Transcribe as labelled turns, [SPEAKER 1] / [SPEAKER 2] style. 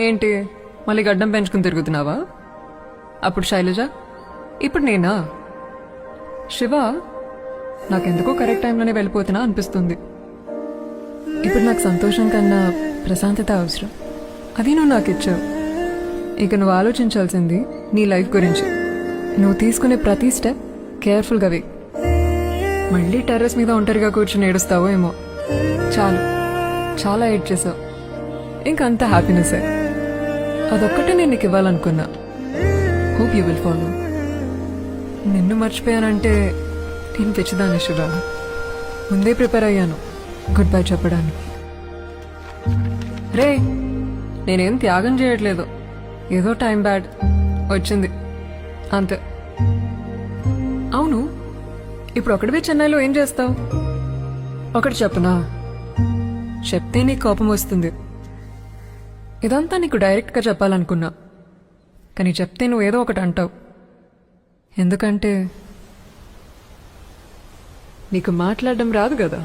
[SPEAKER 1] ఏంటి మళ్ళీ గడ్డం పెంచుకుని తిరుగుతున్నావా? అప్పుడు శైలజ, ఇప్పుడు నేనా? శివ, నాకెందుకో కరెక్ట్ టైంలోనే వెళ్ళిపోతున్నా అనిపిస్తుంది. ఇప్పుడు నాకు సంతోషం కన్నా ప్రశాంతత అవసరం. అది నువ్వు నాకు ఇచ్చావు. ఇక నువ్వు ఆలోచించాల్సింది నీ లైఫ్ గురించి. నువ్వు తీసుకునే ప్రతి స్టెప్ కేర్ఫుల్గా వే. మళ్ళీ టెర్రస్ మీద ఒంటరిగా కూర్చుని ఏడుస్తావో ఏమో. చాలు, చాలా ఏడ్ చేసావు. ఇంకంత హ్యాపీనెస్సే. అదొక్కటే నేను నీకు ఇవ్వాలనుకున్నా. Hope you will follow. నిన్ను మర్చిపోయానంటే నేను పిచ్చిదాన్ని శివ. ముందే ప్రిపేర్ అయ్యాను గుడ్ బై చెప్పడానికి. రే, నేనేం త్యాగం చేయట్లేదు. ఏదో టైం బ్యాడ్ వచ్చింది అంతే. అవును, ఇప్పుడు ఒకటివే చెన్నైలో ఏం చేస్తావు? ఒకటి చెప్పనా? చెప్తే నీకు కోపం వస్తుంది. ఇదంతా నీకు డైరెక్ట్గా చెప్పాలనుకున్నా, కానీ చెప్తే నువ్వు ఏదో ఒకటి అంటావు. ఎందుకంటే నీకు మాట్లాడడం రాదు కదా.